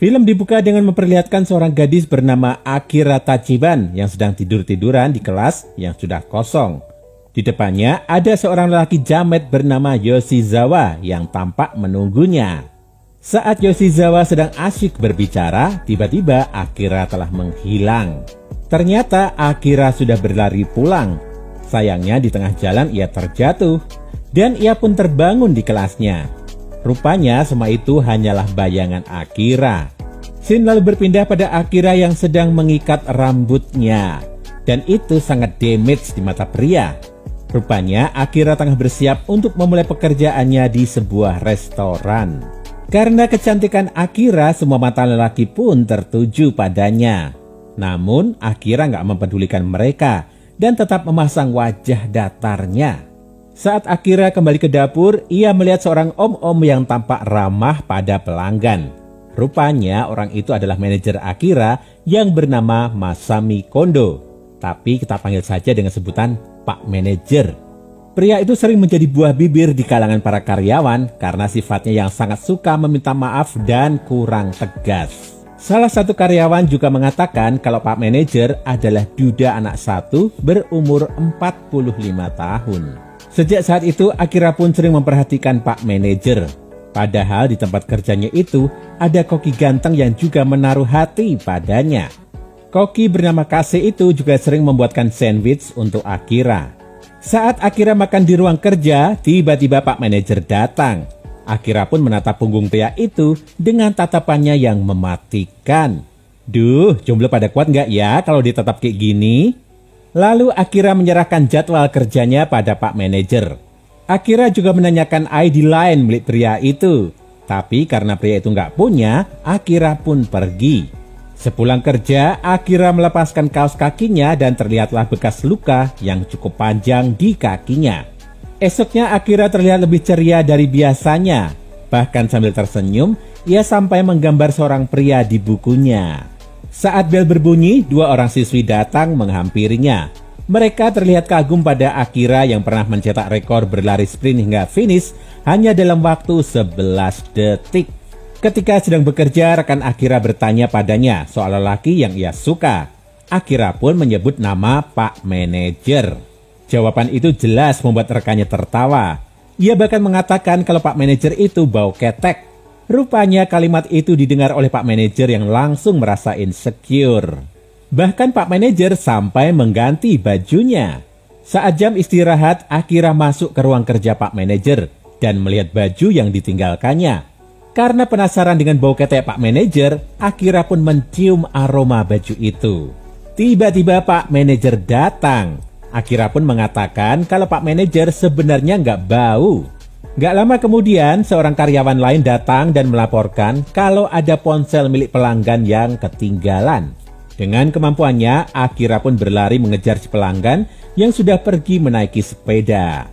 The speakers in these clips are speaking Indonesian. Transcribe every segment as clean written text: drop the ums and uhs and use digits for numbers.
Film dibuka dengan memperlihatkan seorang gadis bernama Akira Tachiban yang sedang tidur-tiduran di kelas yang sudah kosong. Di depannya ada seorang lelaki jamet bernama Yoshizawa yang tampak menunggunya. Saat Yoshizawa sedang asyik berbicara, tiba-tiba Akira telah menghilang. Ternyata Akira sudah berlari pulang. Sayangnya di tengah jalan ia terjatuh dan ia pun terbangun di kelasnya. Rupanya semua itu hanyalah bayangan Akira. Scene lalu berpindah pada Akira yang sedang mengikat rambutnya. Dan itu sangat damage di mata pria. Rupanya Akira tengah bersiap untuk memulai pekerjaannya di sebuah restoran. Karena kecantikan Akira, semua mata lelaki pun tertuju padanya. Namun Akira nggak mempedulikan mereka dan tetap memasang wajah datarnya. Saat Akira kembali ke dapur, ia melihat seorang om-om yang tampak ramah pada pelanggan. Rupanya orang itu adalah manajer Akira yang bernama Masami Kondo. Tapi kita panggil saja dengan sebutan Pak Manajer. Pria itu sering menjadi buah bibir di kalangan para karyawan karena sifatnya yang sangat suka meminta maaf dan kurang tegas. Salah satu karyawan juga mengatakan kalau Pak Manajer adalah duda anak satu berumur 45 tahun. Sejak saat itu, Akira pun sering memperhatikan Pak Manajer. Padahal di tempat kerjanya itu, ada koki ganteng yang juga menaruh hati padanya. Koki bernama Kase itu juga sering membuatkan sandwich untuk Akira. Saat Akira makan di ruang kerja, tiba-tiba Pak Manajer datang. Akira pun menatap punggung pria itu dengan tatapannya yang mematikan. Duh, jomblo pada kuat nggak ya kalau ditatap kayak gini? Lalu Akira menyerahkan jadwal kerjanya pada Pak Manajer. Akira juga menanyakan ID lain milik pria itu. Tapi karena pria itu nggak punya, Akira pun pergi. Sepulang kerja, Akira melepaskan kaos kakinya dan terlihatlah bekas luka yang cukup panjang di kakinya. Esoknya Akira terlihat lebih ceria dari biasanya. Bahkan sambil tersenyum, ia sampai menggambar seorang pria di bukunya. Saat bel berbunyi, dua orang siswi datang menghampirinya. Mereka terlihat kagum pada Akira yang pernah mencetak rekor berlari sprint hingga finish hanya dalam waktu 11 detik. Ketika sedang bekerja, rekan Akira bertanya padanya soal lelaki yang ia suka. Akira pun menyebut nama Pak Manajer. Jawaban itu jelas membuat rekannya tertawa. Ia bahkan mengatakan kalau Pak Manajer itu bau ketek. Rupanya kalimat itu didengar oleh Pak Manajer yang langsung merasa insecure. Bahkan Pak Manajer sampai mengganti bajunya. Saat jam istirahat, Akira masuk ke ruang kerja Pak Manajer dan melihat baju yang ditinggalkannya. Karena penasaran dengan bau ketek Pak Manajer, Akira pun mencium aroma baju itu. Tiba-tiba Pak Manajer datang. Akira pun mengatakan kalau Pak Manajer sebenarnya nggak bau. Gak lama kemudian, seorang karyawan lain datang dan melaporkan kalau ada ponsel milik pelanggan yang ketinggalan. Dengan kemampuannya, Akira pun berlari mengejar si pelanggan yang sudah pergi menaiki sepeda.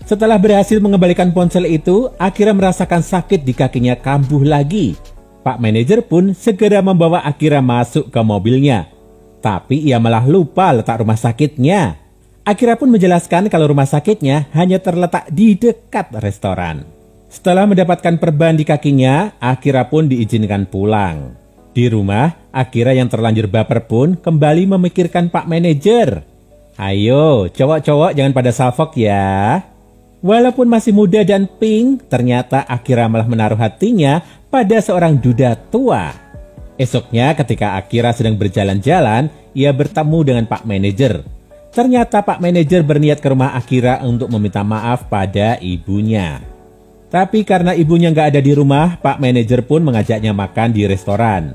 Setelah berhasil mengembalikan ponsel itu, Akira merasakan sakit di kakinya kambuh lagi. Pak Manajer pun segera membawa Akira masuk ke mobilnya. Tapi ia malah lupa letak rumah sakitnya. Akira pun menjelaskan kalau rumah sakitnya hanya terletak di dekat restoran. Setelah mendapatkan perban di kakinya, Akira pun diizinkan pulang. Di rumah, Akira yang terlanjur baper pun kembali memikirkan Pak Manajer. Ayo, cowok-cowok jangan pada salfok ya. Walaupun masih muda dan pink, ternyata Akira malah menaruh hatinya pada seorang duda tua. Esoknya ketika Akira sedang berjalan-jalan, ia bertemu dengan Pak Manajer. Ternyata Pak Manajer berniat ke rumah Akira untuk meminta maaf pada ibunya. Tapi karena ibunya nggak ada di rumah, Pak Manajer pun mengajaknya makan di restoran.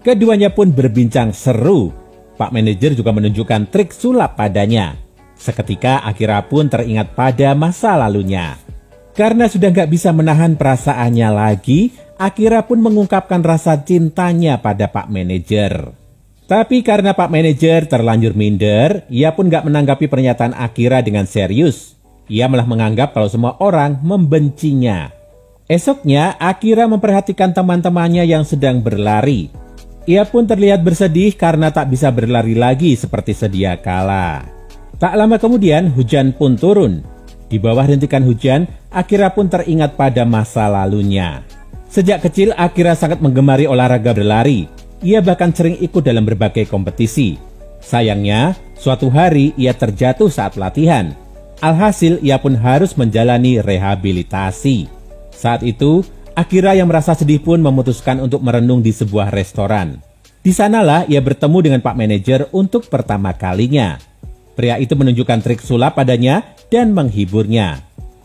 Keduanya pun berbincang seru. Pak Manajer juga menunjukkan trik sulap padanya. Seketika Akira pun teringat pada masa lalunya. Karena sudah nggak bisa menahan perasaannya lagi, Akira pun mengungkapkan rasa cintanya pada Pak Manajer. Tapi karena Pak Manajer terlanjur minder, ia pun gak menanggapi pernyataan Akira dengan serius. Ia malah menganggap kalau semua orang membencinya. Esoknya, Akira memperhatikan teman-temannya yang sedang berlari. Ia pun terlihat bersedih karena tak bisa berlari lagi seperti sedia kala. Tak lama kemudian, hujan pun turun. Di bawah rintikan hujan, Akira pun teringat pada masa lalunya. Sejak kecil, Akira sangat menggemari olahraga berlari. Ia bahkan sering ikut dalam berbagai kompetisi. Sayangnya, suatu hari ia terjatuh saat latihan. Alhasil, ia pun harus menjalani rehabilitasi. Saat itu, Akira yang merasa sedih pun memutuskan untuk merenung di sebuah restoran. Di sanalah ia bertemu dengan Pak Manajer untuk pertama kalinya. Pria itu menunjukkan trik sulap padanya dan menghiburnya.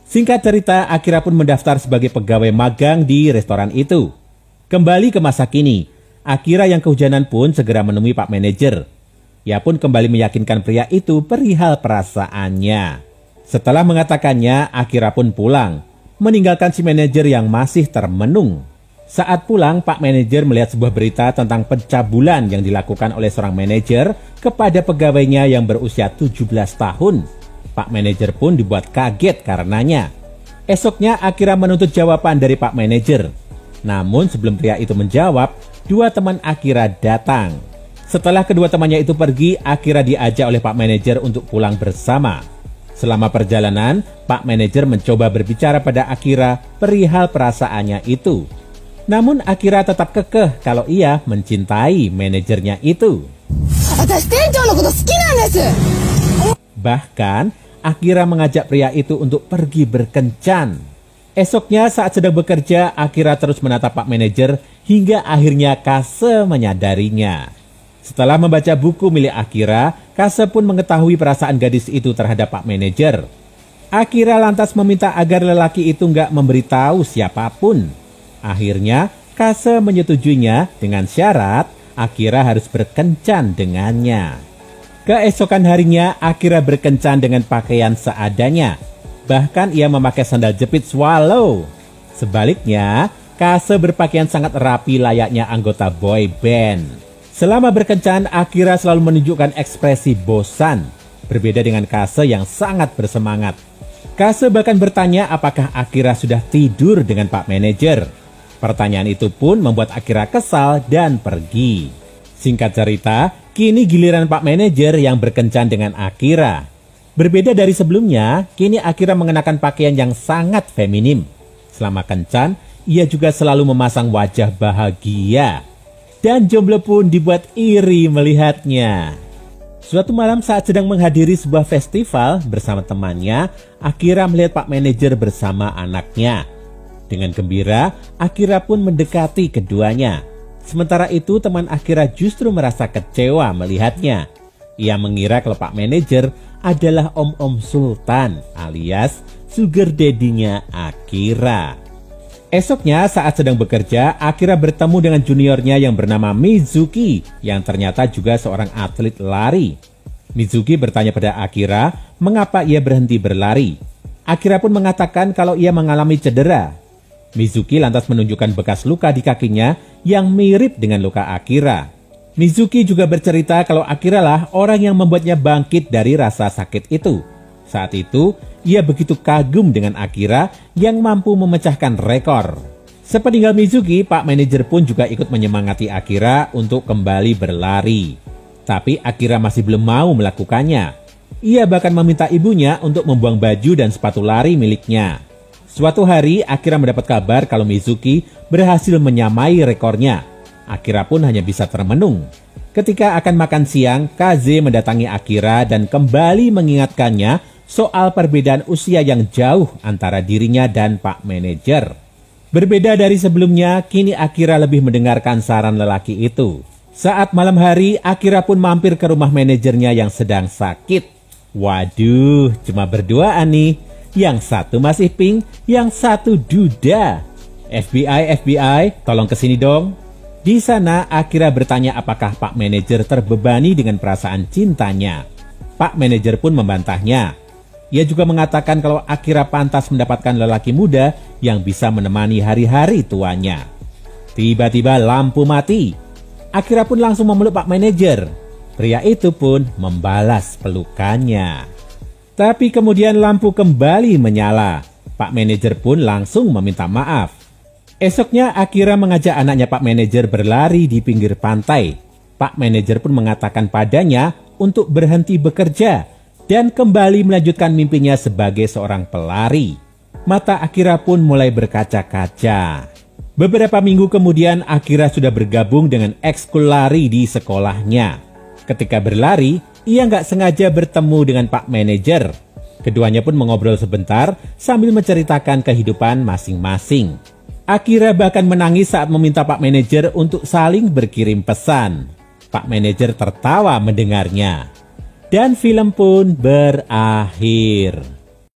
Singkat cerita, Akira pun mendaftar sebagai pegawai magang di restoran itu. Kembali ke masa kini, Akira yang kehujanan pun segera menemui Pak Manajer. Ia pun kembali meyakinkan pria itu perihal perasaannya. Setelah mengatakannya, Akira pun pulang, meninggalkan si manajer yang masih termenung. Saat pulang, Pak Manajer melihat sebuah berita tentang pencabulan yang dilakukan oleh seorang manajer kepada pegawainya yang berusia 17 tahun. Pak Manajer pun dibuat kaget karenanya. Esoknya, Akira menuntut jawaban dari Pak Manajer. Namun sebelum pria itu menjawab, dua teman Akira datang. Setelah kedua temannya itu pergi, Akira diajak oleh Pak Manajer untuk pulang bersama. Selama perjalanan, Pak Manajer mencoba berbicara pada Akira perihal perasaannya itu. Namun Akira tetap kekeh kalau ia mencintai manajernya itu. Bahkan, Akira mengajak pria itu untuk pergi berkencan. Esoknya saat sedang bekerja, Akira terus menatap Pak Manajer hingga akhirnya Kase menyadarinya. Setelah membaca buku milik Akira, Kase pun mengetahui perasaan gadis itu terhadap Pak Manajer. Akira lantas meminta agar lelaki itu nggak memberitahu siapapun. Akhirnya, Kase menyetujuinya dengan syarat Akira harus berkencan dengannya. Keesokan harinya, Akira berkencan dengan pakaian seadanya. Bahkan ia memakai sandal jepit swallow. Sebaliknya, Kase berpakaian sangat rapi layaknya anggota boy band. Selama berkencan, Akira selalu menunjukkan ekspresi bosan. Berbeda dengan Kase yang sangat bersemangat. Kase bahkan bertanya apakah Akira sudah tidur dengan Pak Manajer. Pertanyaan itu pun membuat Akira kesal dan pergi. Singkat cerita, kini giliran Pak Manajer yang berkencan dengan Akira. Berbeda dari sebelumnya, kini Akira mengenakan pakaian yang sangat feminim. Selama kencan, ia juga selalu memasang wajah bahagia. Dan jomblo pun dibuat iri melihatnya. Suatu malam saat sedang menghadiri sebuah festival bersama temannya, Akira melihat Pak Manajer bersama anaknya. Dengan gembira, Akira pun mendekati keduanya. Sementara itu teman Akira justru merasa kecewa melihatnya. Ia mengira kalau Pak Manajer adalah Om Sultan alias sugar daddy-nya Akira. Esoknya saat sedang bekerja, Akira bertemu dengan juniornya yang bernama Mizuki yang ternyata juga seorang atlet lari. Mizuki bertanya pada Akira mengapa ia berhenti berlari. Akira pun mengatakan kalau ia mengalami cedera. Mizuki lantas menunjukkan bekas luka di kakinya yang mirip dengan luka Akira. Mizuki juga bercerita kalau Akira lah orang yang membuatnya bangkit dari rasa sakit itu. Saat itu, ia begitu kagum dengan Akira yang mampu memecahkan rekor. Sepeninggal Mizuki, Pak Manajer pun juga ikut menyemangati Akira untuk kembali berlari. Tapi Akira masih belum mau melakukannya. Ia bahkan meminta ibunya untuk membuang baju dan sepatu lari miliknya. Suatu hari, Akira mendapat kabar kalau Mizuki berhasil menyamai rekornya. Akira pun hanya bisa termenung. Ketika akan makan siang, Kaze mendatangi Akira dan kembali mengingatkannya soal perbedaan usia yang jauh antara dirinya dan Pak Manajer. Berbeda dari sebelumnya, kini Akira lebih mendengarkan saran lelaki itu. Saat malam hari, Akira pun mampir ke rumah manajernya yang sedang sakit. Waduh, cuma berduaan nih. Yang satu masih pink, yang satu duda. FBI, tolong kesini dong. Di sana, Akira bertanya apakah Pak Manajer terbebani dengan perasaan cintanya. Pak Manajer pun membantahnya. Ia juga mengatakan kalau Akira pantas mendapatkan lelaki muda yang bisa menemani hari-hari tuanya. Tiba-tiba lampu mati. Akira pun langsung memeluk Pak Manajer. Pria itu pun membalas pelukannya. Tapi kemudian lampu kembali menyala. Pak Manajer pun langsung meminta maaf. Esoknya Akira mengajak anaknya Pak Manajer berlari di pinggir pantai. Pak Manajer pun mengatakan padanya untuk berhenti bekerja dan kembali melanjutkan mimpinya sebagai seorang pelari. Mata Akira pun mulai berkaca-kaca. Beberapa minggu kemudian Akira sudah bergabung dengan ekskul lari di sekolahnya. Ketika berlari, ia nggak sengaja bertemu dengan Pak Manajer. Keduanya pun mengobrol sebentar sambil menceritakan kehidupan masing-masing. Akira bahkan menangis saat meminta Pak Manajer untuk saling berkirim pesan. Pak Manajer tertawa mendengarnya. Dan film pun berakhir.